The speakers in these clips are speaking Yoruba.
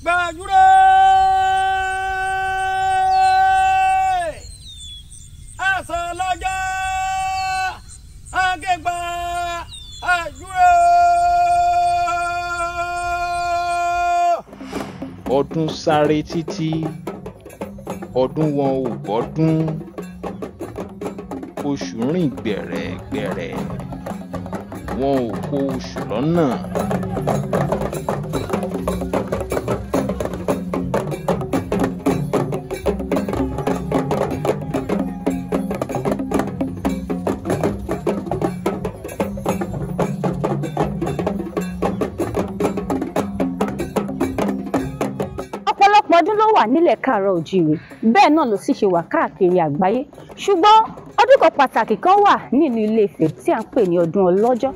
Gbàjúre àsán lọ́jọ́ àgẹ́gbà àjúre. Ọdún sáré títí ọdún wọn ò bọ́dún oṣù rìn gbẹ̀rẹ̀gbẹ̀rẹ̀ wọn ò kó oṣù lọ́nà. Ọdún ló wà nílẹ̀ káàárọ̀ oòjíire bẹ́ẹ̀ náà ló sì ṣe wà káàkiri àgbáyé ṣùgbọ́n ọdún kan pàtàkì kan wà nílùú Ilé-Ifẹ̀ tí à ń pè ní ọdún ọlọ́jọ́.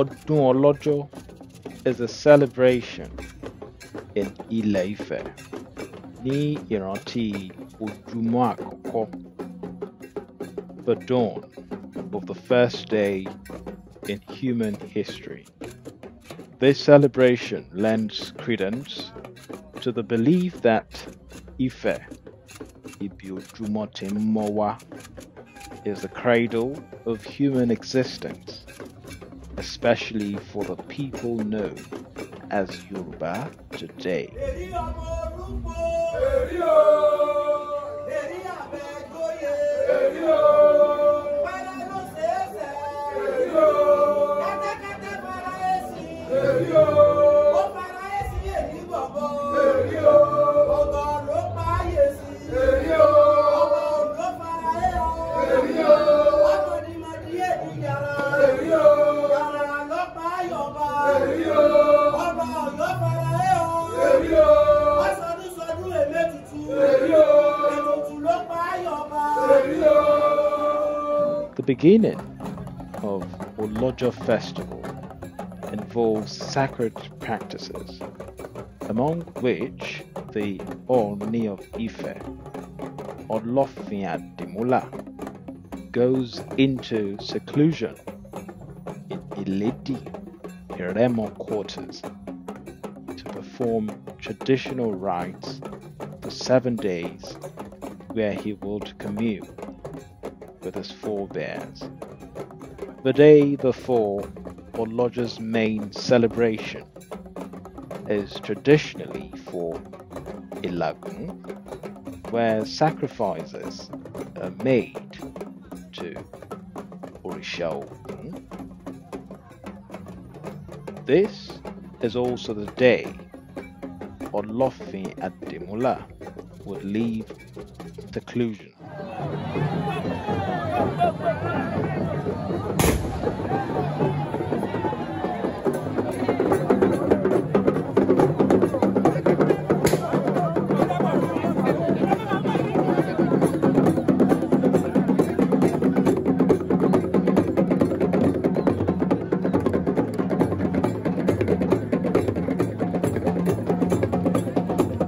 Ọdún ọlọ́jọ́ is a celebration in Ile-Ife ní ìrántí ojúmọ́ àkọ́kọ́, the dawn of the first day in human history. This celebration lends credence to the belief that Ife, Ibi Ojumo Ti n Mo Wa, is the cradle of human existence, especially for the people known as Yorùbá today. The beginning of Olojo Festival involves sacred practices, among which the Ooni of Ife, Olofin Adimula, goes into seclusion in Ile-Ife, Iremo quarters, to perform traditional rites for 7 days, where he will commune with his forebears. The day before Olojo's main celebration is traditionally for Ilagun, where sacrifices are made to Orisha Ogun. This is also the day Olofin Adimula would leave seclusion.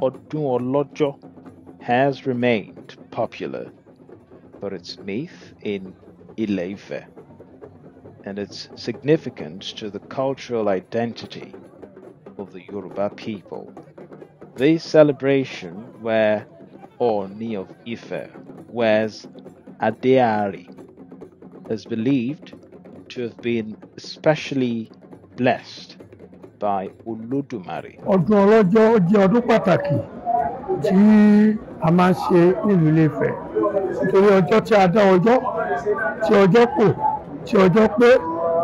Ọdún Ọlọ́jọ́ has remained popular for its myth in Ile-Ife and its significance to the cultural identity of the Yorùbá people. This celebration, where Ooni of Ife wears Ade-Ari, is believed to have been especially blessed by Olódùmarè. Ọdún Ọlọ́jọ́ jẹ́ ọdún pàtàkì tí a máa ń ṣe nílùú Ilé-Ifẹ̀ nítorí ọjọ́ tí a dá ọjọ́, tí ọjọ́ kò, tí ọjọ́ pé,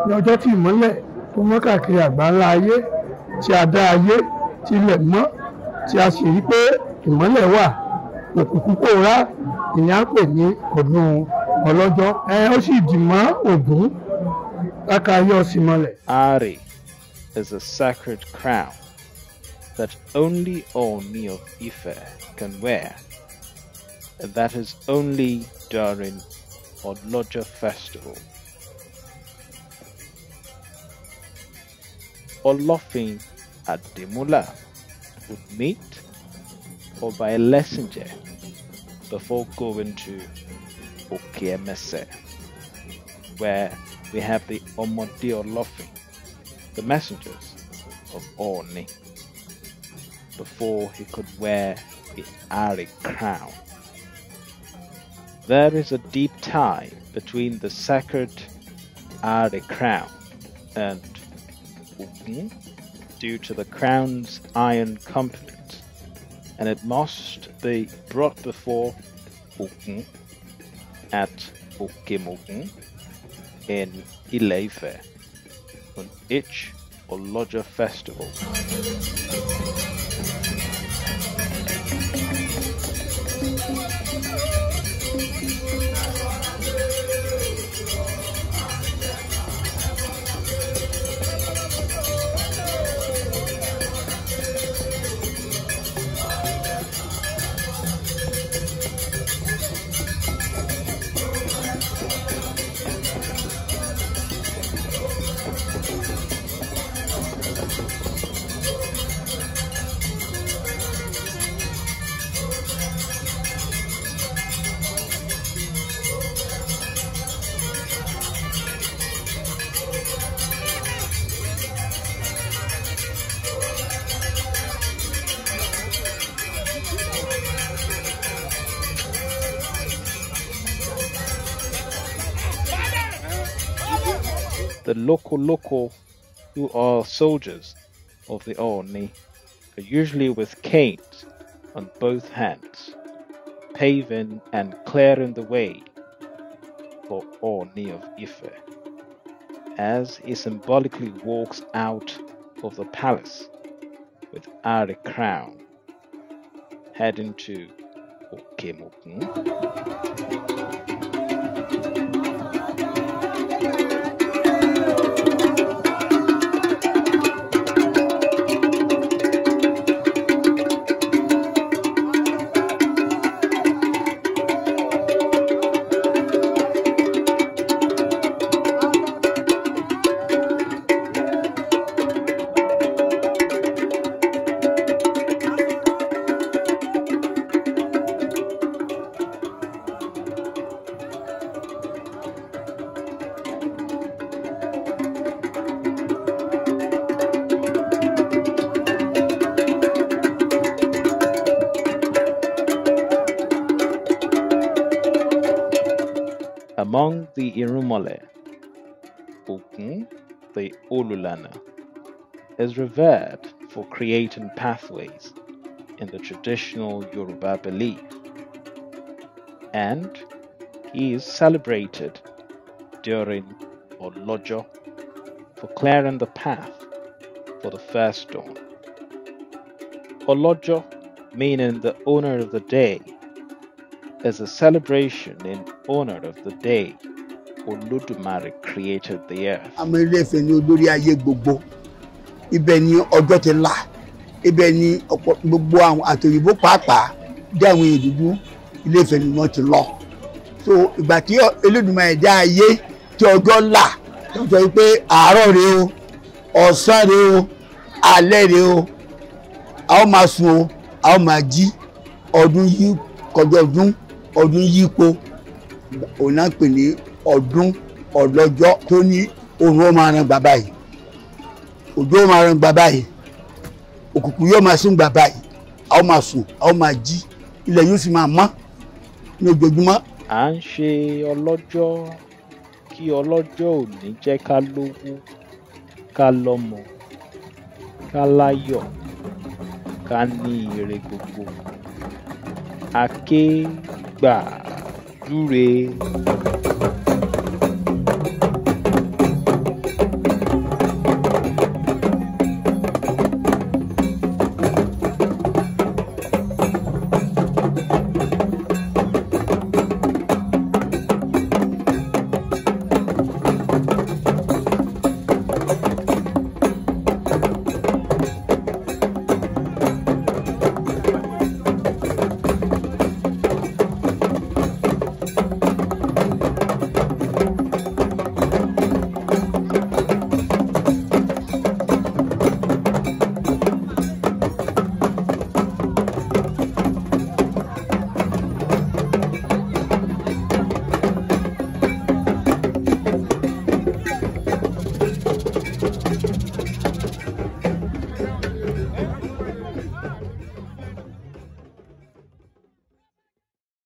ní ọjọ́ tí ìmọ́lẹ̀ tó mọ́ káàkiri àgbáńlá ayé, tí a dá ayé, tí ilẹ̀ mọ́, tí a sì rí pé ìmọ́lẹ̀ wà, òkùnkùn pòórá, ìyẹn á pè ní ọdún Ọlọ́jọ́. Ó sì dì mọ́ Ògún kákayé ọ̀sìnmọ́lẹ̀. Ari is a sacred crown that only Ooni of Ife can wear, and that is only during Olojo Festival. Olofin Adimula would meet or by a messenger before going to Okiemese. where we have the Omode Olofi, the messengers of Oni, before he could wear the Ari crown. There is a deep tie between the sacred Ari crown and Ogun due to the crown's iron component, and it must be brought before Ogun at Okemogun in Ile-Ife on each Olojo Festival. The local who are soldiers of the Oni are usually with canes on both hands, paving and clearing the way for Oni of Ife as he symbolically walks out of the palace with Ari crown, heading to Okemogun. Among the Irumole, Ogun, the Olulana, is revered for creating pathways in the traditional Yoruba belief, and he is celebrated during Olojo for clearing the path for the first dawn. Olojo, meaning the owner of the day, is a celebration in honor of the day Olódùmarè created the earth. Àmọ́ Ile-Ife ni olórí ayé gbogbo. Ibẹ̀ ni ọjọ́ ti là. Ibẹ̀ ni gbogbo àwọn àtòyìnbó pàápàá dé àwọn èdùdú Ile-Ife ni wọ́n ti lọ. So ìgbà tí Olódùmarè dá ayé tí ọjọ́ là, tó sọ pé àárọ̀ rèé o, ọ̀sán rèé o, alẹ́ rèé o, a ó máa sùn o, a ó máa jí, ọdún yìí kọjá ọdún yípo, òun náà pè ní ọdún ọlọ́jọ́ tó ní òun ó máa ran bàbá yìí, òjò ó máa ran bàbá yìí, òkùnkùn yóò máa sún bàbá yìí, a ó máa sùn, a ó máa jí, ilẹ̀ yóò sì máa mọ́ ní ojoojúmọ́. À ń ṣe ọlọ́jọ́ kí ọlọ́jọ́ òní jẹ́ ká lówó, ká lọ́mọ, ká láyọ̀, ká ní ire gbogbo. Aké gbàdúrà.